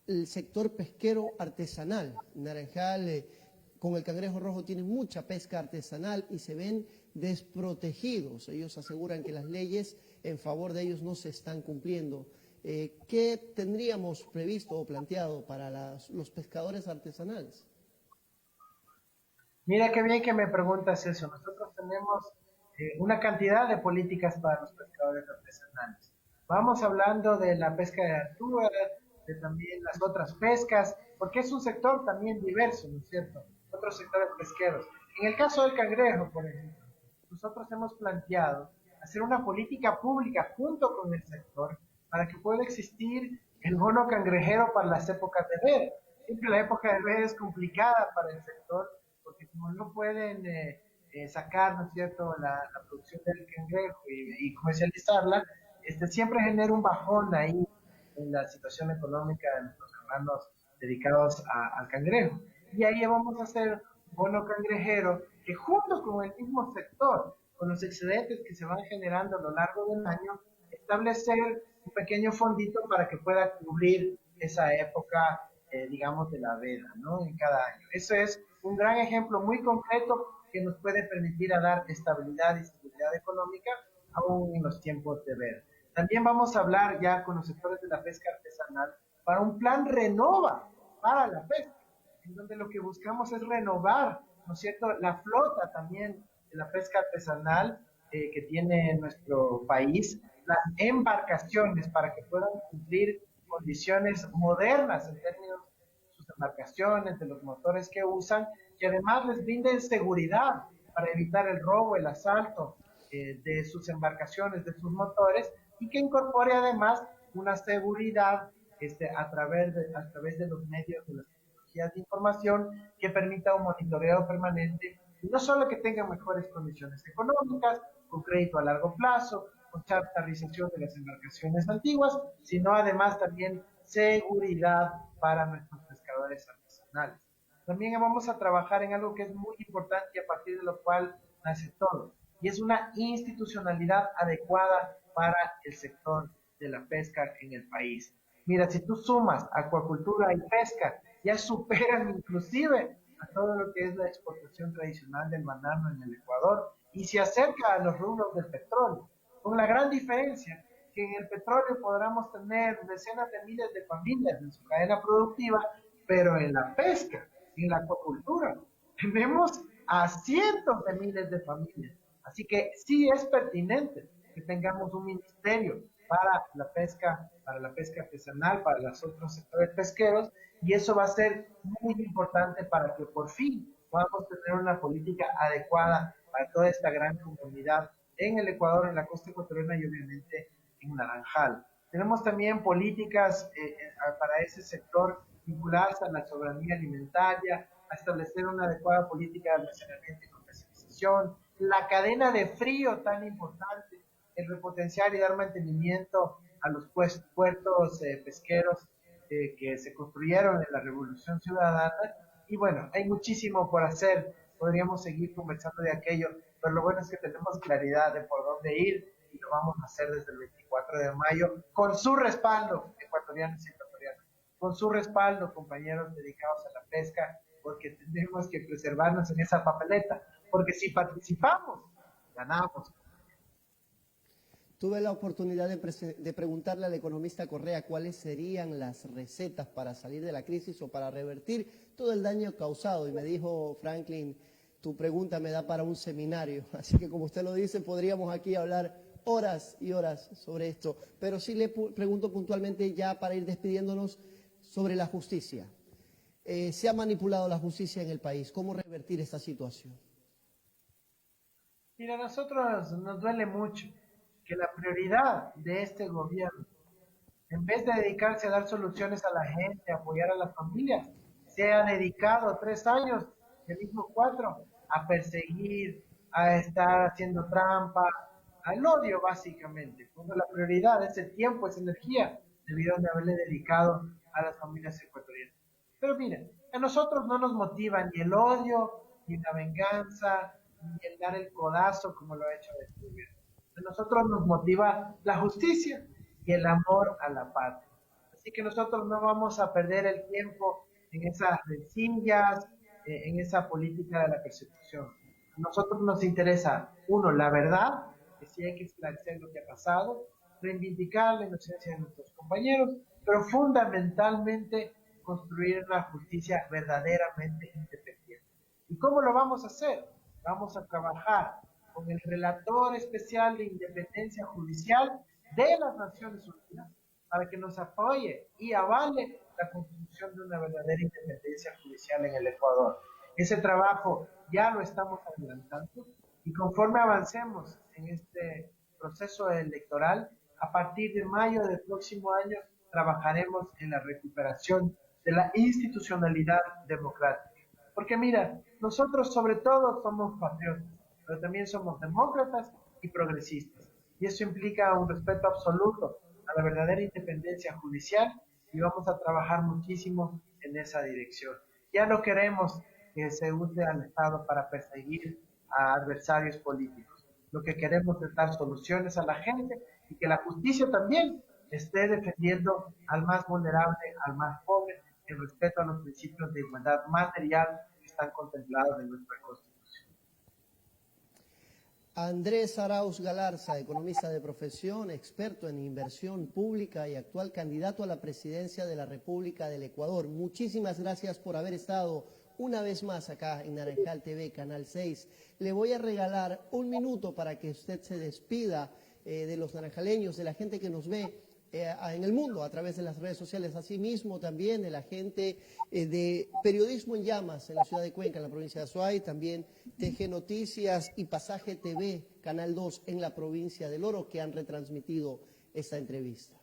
El sector pesquero artesanal, Naranjal, con el cangrejo rojo tiene mucha pesca artesanal y se ven desprotegidos. Ellos aseguran que las leyes en favor de ellos no se están cumpliendo. ¿Qué tendríamos previsto o planteado para los pescadores artesanales? Mira qué bien que me preguntas eso. Nosotros tenemos una cantidad de políticas para los pescadores artesanales. Vamos hablando de la pesca de altura, de también las otras pescas, porque es un sector también diverso, ¿no es cierto? Otros sectores pesqueros. En el caso del cangrejo, por ejemplo, nosotros hemos planteado hacer una política pública junto con el sector para que pueda existir el bono cangrejero para las épocas de veda. Siempre la época de veda es complicada para el sector, porque como no pueden sacar, ¿no es cierto?, la producción del cangrejo y comercializarla, siempre genera un bajón ahí en la situación económica de nuestros hermanos dedicados al cangrejo. Y ahí vamos a hacer un bono cangrejero que junto con el mismo sector, con los excedentes que se van generando a lo largo del año, establecer un pequeño fondito para que pueda cubrir esa época, digamos, de la veda, ¿no? En cada año. Eso es un gran ejemplo muy concreto que nos puede permitir a dar estabilidad y seguridad económica aún en los tiempos de veda. También vamos a hablar ya con los sectores de la pesca artesanal para un plan Renova para la pesca, en donde lo que buscamos es renovar, ¿no es cierto?, la flota también de la pesca artesanal que tiene nuestro país, las embarcaciones para que puedan cumplir condiciones modernas en términos de sus embarcaciones, de los motores que usan, y además les brinden seguridad para evitar el robo, el asalto de sus embarcaciones, de sus motores, y que incorpore además una seguridad a través de los medios de las tecnologías de información que permita un monitoreo permanente y no solo que tengan mejores condiciones económicas, con crédito a largo plazo, con chartarización de las embarcaciones antiguas, sino además también seguridad para nuestros pescadores artesanales. También vamos a trabajar en algo que es muy importante y a partir de lo cual nace todo, y es una institucionalidad adecuada para el sector de la pesca en el país. Mira, si tú sumas acuacultura y pesca, ya superan inclusive a todo lo que es la exportación tradicional del banano en el Ecuador y se acerca a los rubros del petróleo, con la gran diferencia que en el petróleo podremos tener decenas de miles de familias en su cadena productiva, pero en la pesca, en la acuacultura, tenemos a cientos de miles de familias. Así que sí es pertinente que tengamos un ministerio para la pesca artesanal, para los otros sectores pesqueros, y eso va a ser muy importante para que por fin podamos tener una política adecuada para toda esta gran comunidad en el Ecuador, en la costa ecuatoriana y obviamente en Naranjal. Tenemos también políticas para ese sector vinculadas a la soberanía alimentaria, a establecer una adecuada política de almacenamiento y comercialización, la cadena de frío tan importante, el repotenciar y dar mantenimiento a los puertos pesqueros que se construyeron en la Revolución Ciudadana. Y bueno, hay muchísimo por hacer, podríamos seguir conversando de aquello, pero lo bueno es que tenemos claridad de por dónde ir y lo vamos a hacer desde el 24 de mayo con su respaldo, ecuatorianos y ecuatorianas, con su respaldo, compañeros dedicados a la pesca, porque tenemos que preservarnos en esa papeleta, porque si participamos, ganamos. Tuve la oportunidad de preguntarle al economista Correa cuáles serían las recetas para salir de la crisis o para revertir todo el daño causado. Y me dijo, Franklin, tu pregunta me da para un seminario. Así que como usted lo dice, podríamos aquí hablar horas y horas sobre esto. Pero sí le pregunto puntualmente, ya para ir despidiéndonos, sobre la justicia. Se ha manipulado la justicia en el país. ¿Cómo revertir esta situación? Mira, a nosotros nos duele mucho que la prioridad de este gobierno, en vez de dedicarse a dar soluciones a la gente, a apoyar a las familias, se ha dedicado 3 años, el mismo 4, a perseguir, a estar haciendo trampa, al odio básicamente, cuando la prioridad, ese tiempo, esa energía, debieron de haberle dedicado a las familias ecuatorianas. Pero miren, a nosotros no nos motiva ni el odio, ni la venganza, ni el dar el codazo como lo ha hecho este gobierno. A nosotros nos motiva la justicia y el amor a la patria. Así que nosotros no vamos a perder el tiempo en esas rencillas, en esa política de la persecución. A nosotros nos interesa, uno, la verdad, que sí hay que esclarecer lo que ha pasado, reivindicar la inocencia de nuestros compañeros, pero fundamentalmente construir una justicia verdaderamente independiente. ¿Y cómo lo vamos a hacer? Vamos a trabajar con el relator especial de independencia judicial de las Naciones Unidas para que nos apoye y avale la construcción de una verdadera independencia judicial en el Ecuador. Ese trabajo ya lo estamos adelantando y conforme avancemos en este proceso electoral, a partir de mayo del próximo año trabajaremos en la recuperación de la institucionalidad democrática. Porque mira, nosotros sobre todo somos patriotas, pero también somos demócratas y progresistas. Y eso implica un respeto absoluto a la verdadera independencia judicial y vamos a trabajar muchísimo en esa dirección. Ya no queremos que se use al Estado para perseguir a adversarios políticos. Lo que queremos es dar soluciones a la gente y que la justicia también esté defendiendo al más vulnerable, al más pobre, en respeto a los principios de igualdad material que están contemplados en nuestra Constitución. Andrés Arauz Galarza, economista de profesión, experto en inversión pública y actual candidato a la presidencia de la República del Ecuador. Muchísimas gracias por haber estado una vez más acá en Naranjal TV, Canal 6. Le voy a regalar un minuto para que usted se despida de los naranjaleños, de la gente que nos ve en el mundo a través de las redes sociales, asimismo también de la gente de Periodismo en Llamas en la ciudad de Cuenca, en la provincia de Azuay, también TG Noticias y Pasaje TV, Canal 2 en la provincia del Oro, que han retransmitido esta entrevista.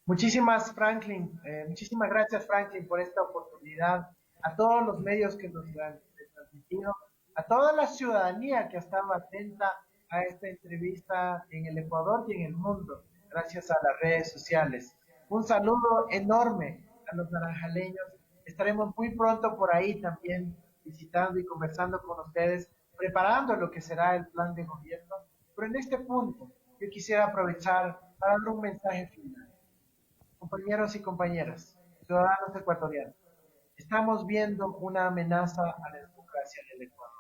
Muchísimas gracias Franklin por esta oportunidad, a todos los medios que nos han transmitido, a toda la ciudadanía que ha estado atenta a esta entrevista en el Ecuador y en el mundo, gracias a las redes sociales. Un saludo enorme a los naranjaleños. Estaremos muy pronto por ahí también visitando y conversando con ustedes, preparando lo que será el plan de gobierno. Pero en este punto yo quisiera aprovechar para dar un mensaje final. Compañeros y compañeras, ciudadanos ecuatorianos, estamos viendo una amenaza a la democracia en el Ecuador.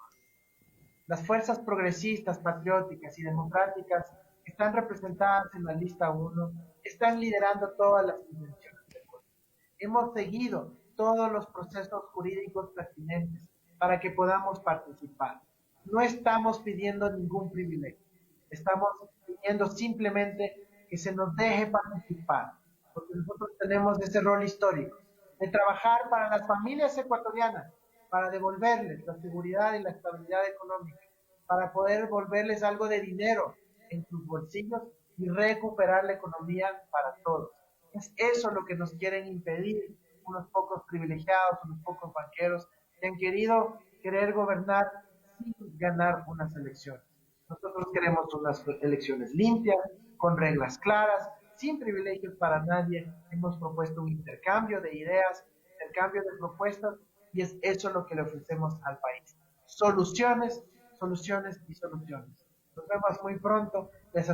Las fuerzas progresistas, patrióticas y democráticas que están representadas en la lista 1 están liderando todas las dimensiones del Ecuador. Hemos seguido todos los procesos jurídicos pertinentes para que podamos participar. No estamos pidiendo ningún privilegio, estamos pidiendo simplemente que se nos deje participar, porque nosotros tenemos ese rol histórico de trabajar para las familias ecuatorianas, para devolverles la seguridad y la estabilidad económica, para poder devolverles algo de dinero en sus bolsillos y recuperar la economía para todos. Es eso lo que nos quieren impedir unos pocos privilegiados, unos pocos banqueros que han querer gobernar sin ganar unas elecciones. Nosotros queremos unas elecciones limpias, con reglas claras, sin privilegios para nadie. Hemos propuesto un intercambio de ideas, intercambio de propuestas, y es eso lo que le ofrecemos al país. Soluciones, soluciones y soluciones. Nos vemos muy pronto. Les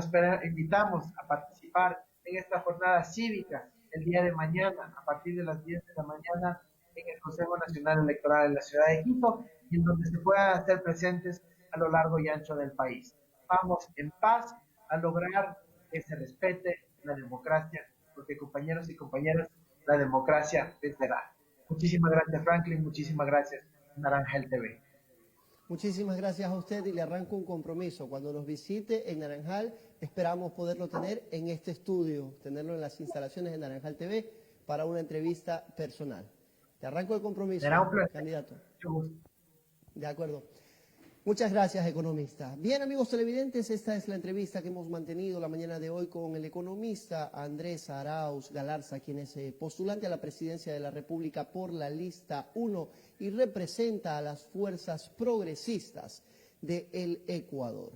invitamos a participar en esta jornada cívica el día de mañana, a partir de las 10 de la mañana, en el Consejo Nacional Electoral en la ciudad de Quito, y en donde se puedan hacer presentes a lo largo y ancho del país. Vamos en paz a lograr que se respete la democracia, porque compañeros y compañeras, la democracia vencerá. Muchísimas gracias, Franklin. Muchísimas gracias, Naranjal TV. Muchísimas gracias a usted y le arranco un compromiso. Cuando nos visite en Naranjal, esperamos poderlo tener en este estudio, tenerlo en las instalaciones de Naranjal TV para una entrevista personal. Le arranco el compromiso, Será un placer. candidato. Mucho gusto. De acuerdo. Muchas gracias, economista. Bien, amigos televidentes, esta es la entrevista que hemos mantenido la mañana de hoy con el economista Andrés Arauz Galarza, quien es postulante a la presidencia de la República por la lista 1 y representa a las fuerzas progresistas del Ecuador.